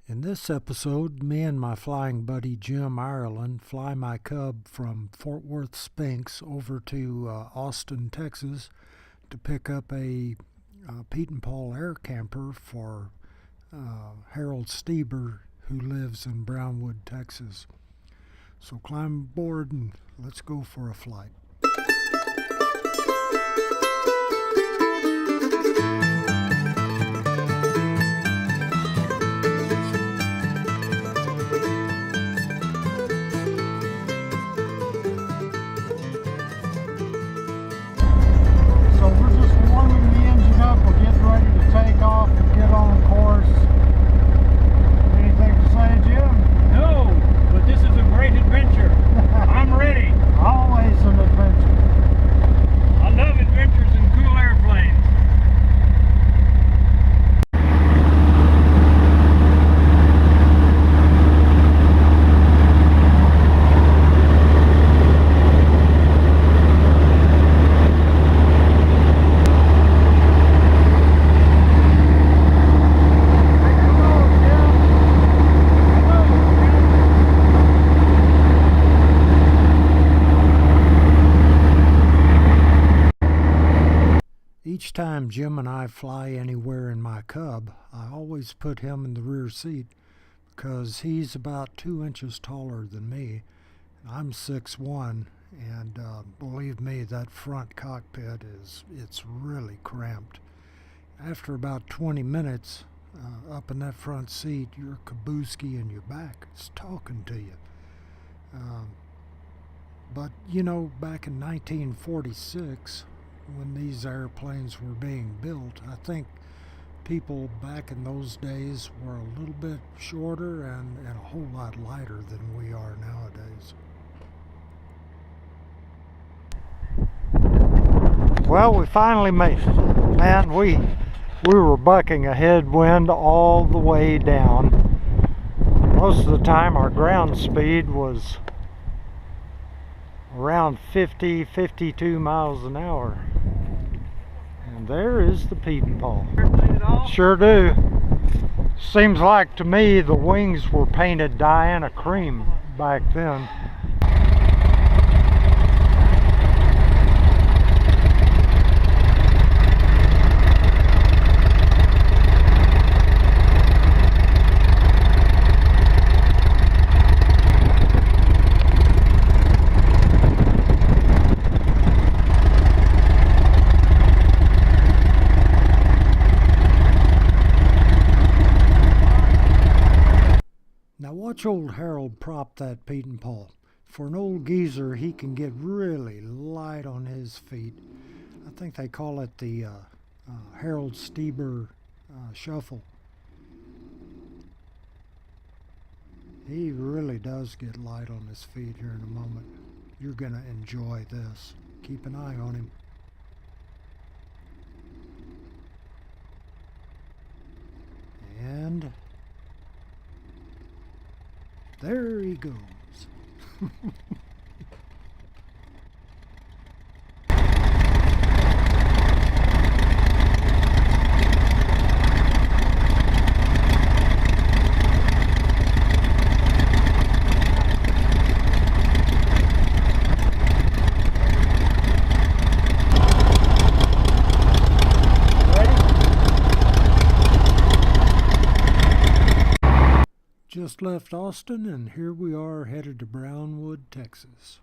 In this episode, me and my flying buddy Jim Ireland fly my Cub from Fort Worth Spinks over to Austin, Texas to pick up a Pietenpol air camper for Harold Stieber, who lives in Brownwood, Texas. So climb aboard and let's go for a flight. Take off and get on course. Anything to say, Jim? No, but this is a great adventure. I'm ready. Always an adventure. I love adventures in cool airplanes. Each time Jim and I fly anywhere in my Cub, I always put him in the rear seat because he's about 2 inches taller than me. I'm 6'1", and believe me, that front cockpit it's really cramped. After about 20 minutes up in that front seat, your kabooski and your back is talking to you. But you know, back in 1946, when these airplanes were being built, I think people back in those days were a little bit shorter and a whole lot lighter than we are nowadays. Well, we finally made it. Man, we were bucking a headwind all the way down. Most of the time our ground speed was around 52 miles an hour. And there is the Pietenpol. Sure do. Seems like to me the wings were painted Diana cream back then. Now watch old Harold prop that Pietenpol. For an old geezer, he can get really light on his feet. I think they call it the Harold Stieber shuffle. He really does get light on his feet here in a moment. You're going to enjoy this. Keep an eye on him. And there he goes. Just left Austin, and here we are headed to Brownwood, Texas.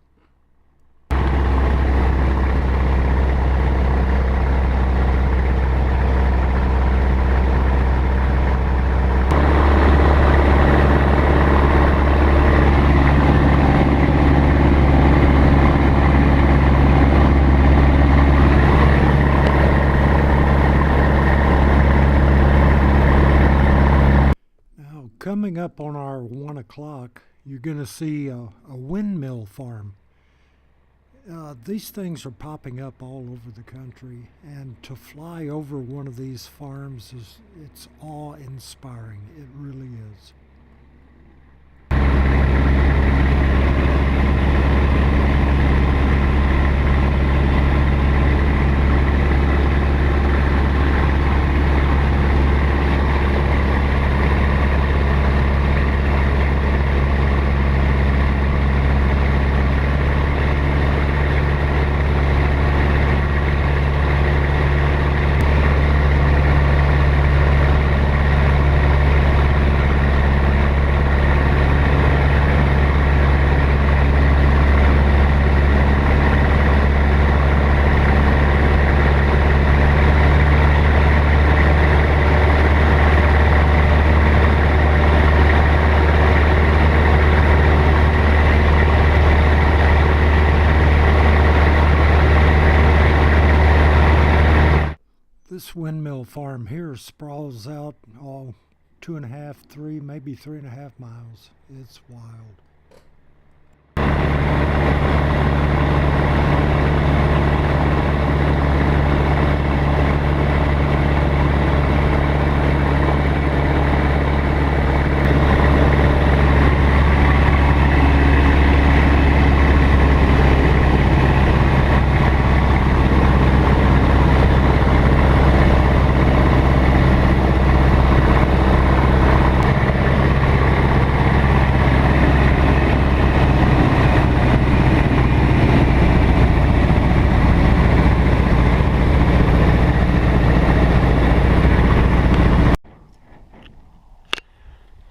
Coming up on our 1 o'clock, you're going to see a windmill farm. These things are popping up all over the country, and to fly over one of these farms it's awe-inspiring. It really is. water sprawls out all 2.5, 3, maybe 3.5 miles. It's wild.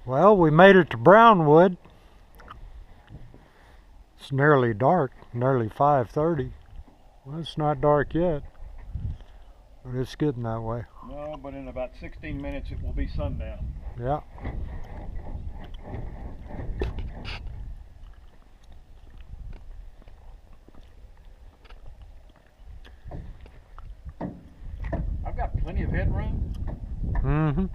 Well, we made it to Brownwood. It's nearly dark, nearly 5:30. Well, it's not dark yet, but it's getting that way. No, but in about 16 minutes it will be sundown. Yeah. I've got plenty of headroom. Mm-hmm.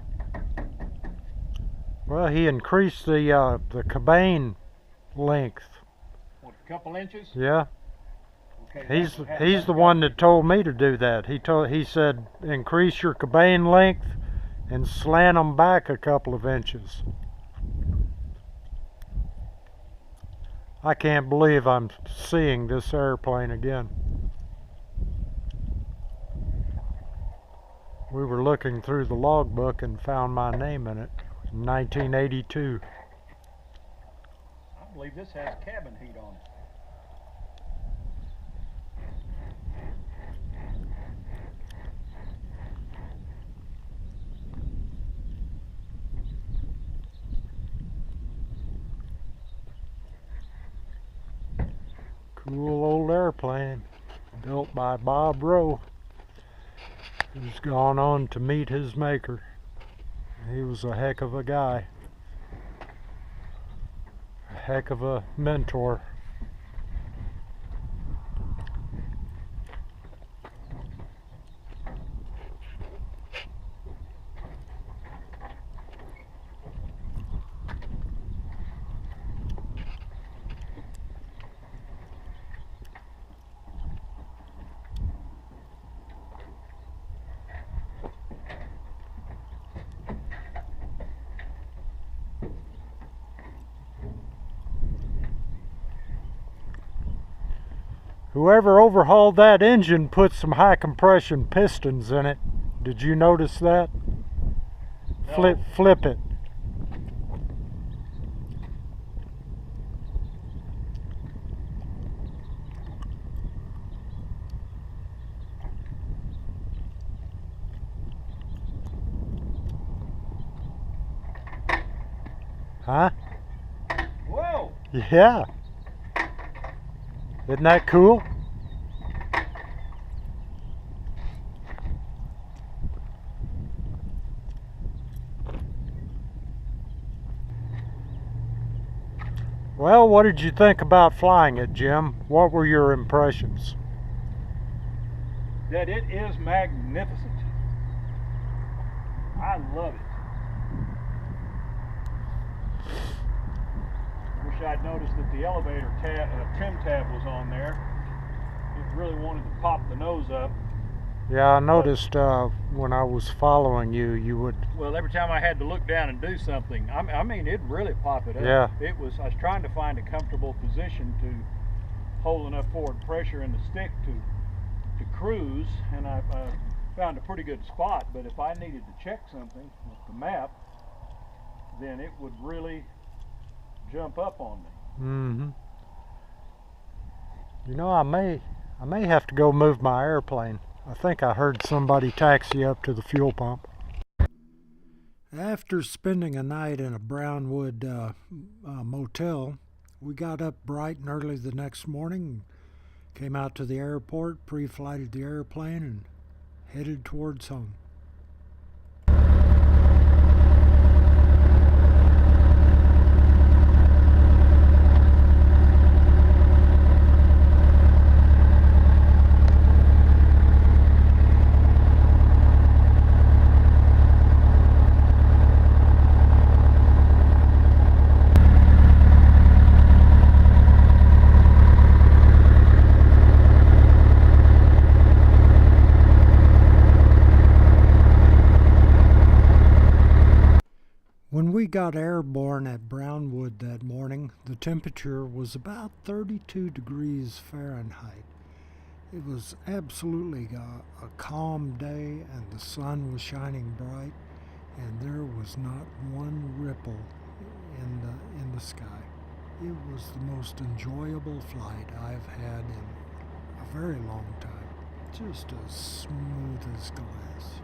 Well, he increased the cabane length. What, a couple inches? Yeah. Okay. He's the one that told me to do that. He said increase your cabane length and slant them back a couple of inches. I can't believe I'm seeing this airplane again. We were looking through the logbook and found my name in it. 1982. I believe this has cabin heat on it. Cool old airplane built by Bob Rowe, who's gone on to meet his maker. He was a heck of a guy, a heck of a mentor. Whoever overhauled that engine put some high compression pistons in it. Did you notice that? No. Flip it. Huh? Whoa! Yeah. Isn't that cool? Well, what did you think about flying it, Jim? What were your impressions? That it is magnificent. I love it. Wish I'd noticed that the elevator trim tab was on there. It really wanted to pop the nose up. Yeah, I noticed when I was following you, you would... Well, every time I had to look down and do something, I mean, it'd really pop it up. Yeah. I was trying to find a comfortable position to hold enough forward pressure in the stick to cruise, and I found a pretty good spot. But if I needed to check something with the map, then it would really jump up on me. Mm-hmm. You know, I may have to go move my airplane. I think I heard somebody taxi up to the fuel pump. After spending a night in a Brownwood motel, we got up bright and early the next morning, came out to the airport, pre-flighted the airplane, and headed towards home. got airborne at Brownwood that morning, the temperature was about 32 degrees Fahrenheit. It was absolutely a calm day, and the sun was shining bright, and there was not one ripple in the sky. It was the most enjoyable flight I've had in a very long time. Just as smooth as glass.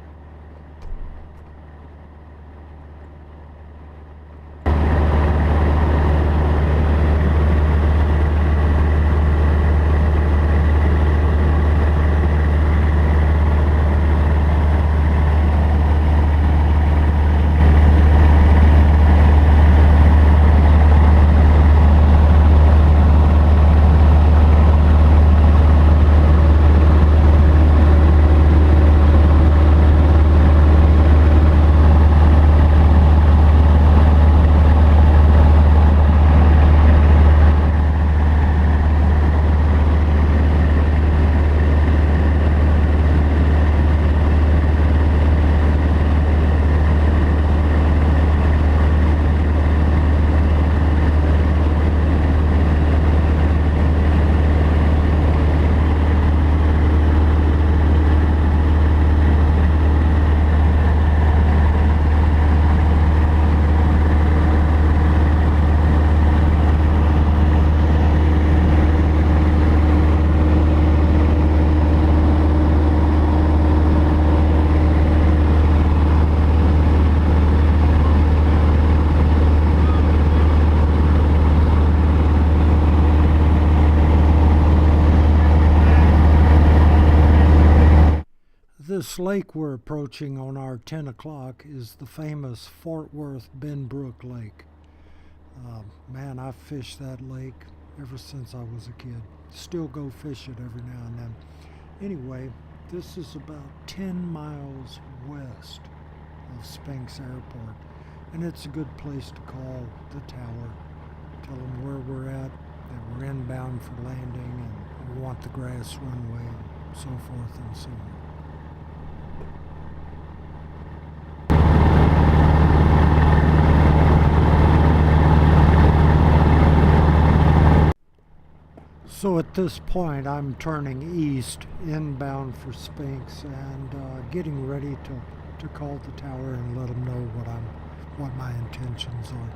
This lake we're approaching on our 10 o'clock is the famous Fort Worth Benbrook Lake. Man, I've fished that lake ever since I was a kid. Still go fish it every now and then. Anyway, this is about 10 miles west of Spinks Airport, and it's a good place to call the tower. Tell them where we're at, that we're inbound for landing, and we want the grass runway, and so forth and so on. So at this point, I'm turning east, inbound for Spinks, and getting ready to call the tower and let them know what my intentions are.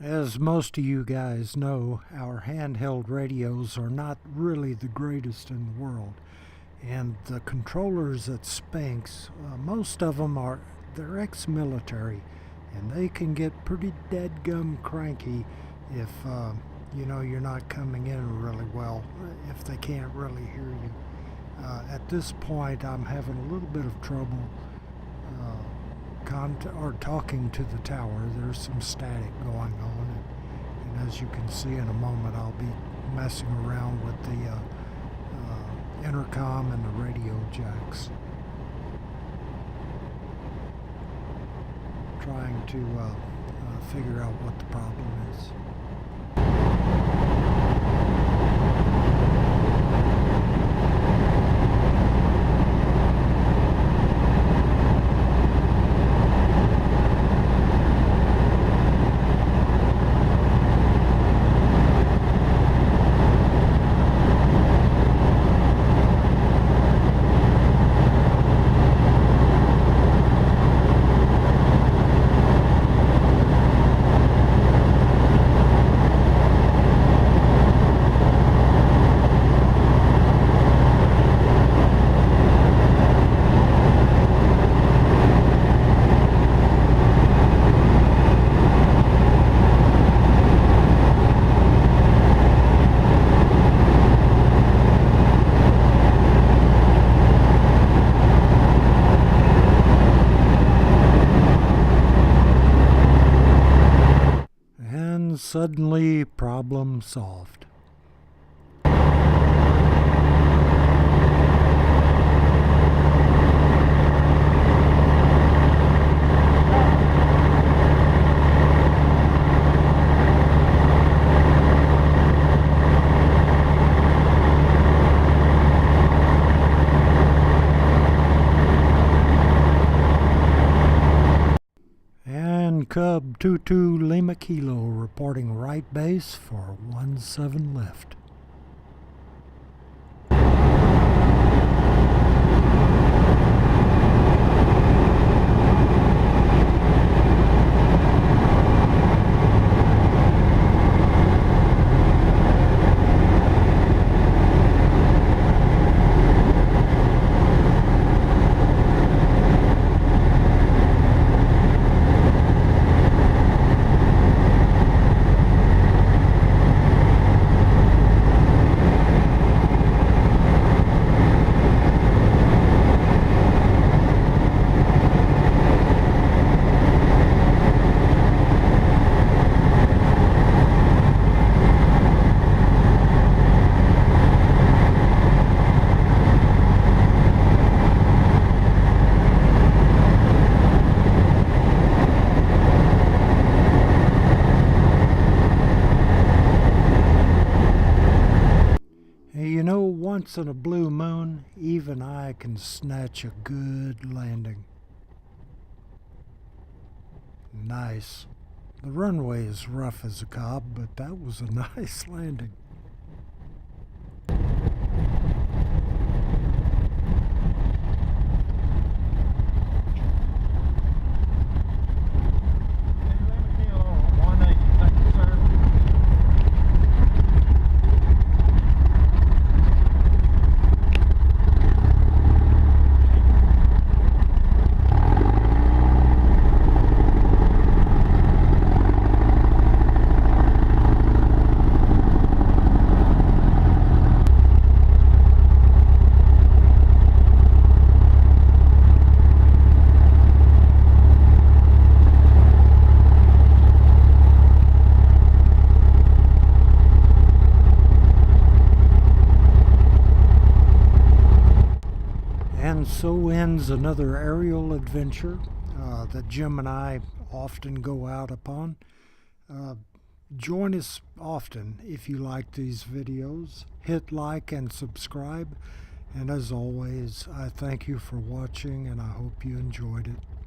As most of you guys know, our handheld radios are not really the greatest in the world. And the controllers at Spinks, most of them they're ex-military, and they can get pretty deadgum cranky if you're not coming in really well, if they can't really hear you. At this point, I'm having a little bit of trouble talking to the tower. There's some static going on, and as you can see in a moment, I'll be messing around with the intercom and the radio jacks, trying to figure out what the problem is. suddenly problem solved. And Cub 22 Lima Kilo reporting right base for 17 lift. You know, once in a blue moon, even I can snatch a good landing. Nice. The runway is rough as a cob, but that was a nice landing. And so ends another aerial adventure that Jim and I often go out upon. Join us often if you like these videos. Hit like and subscribe. And as always, I thank you for watching and I hope you enjoyed it.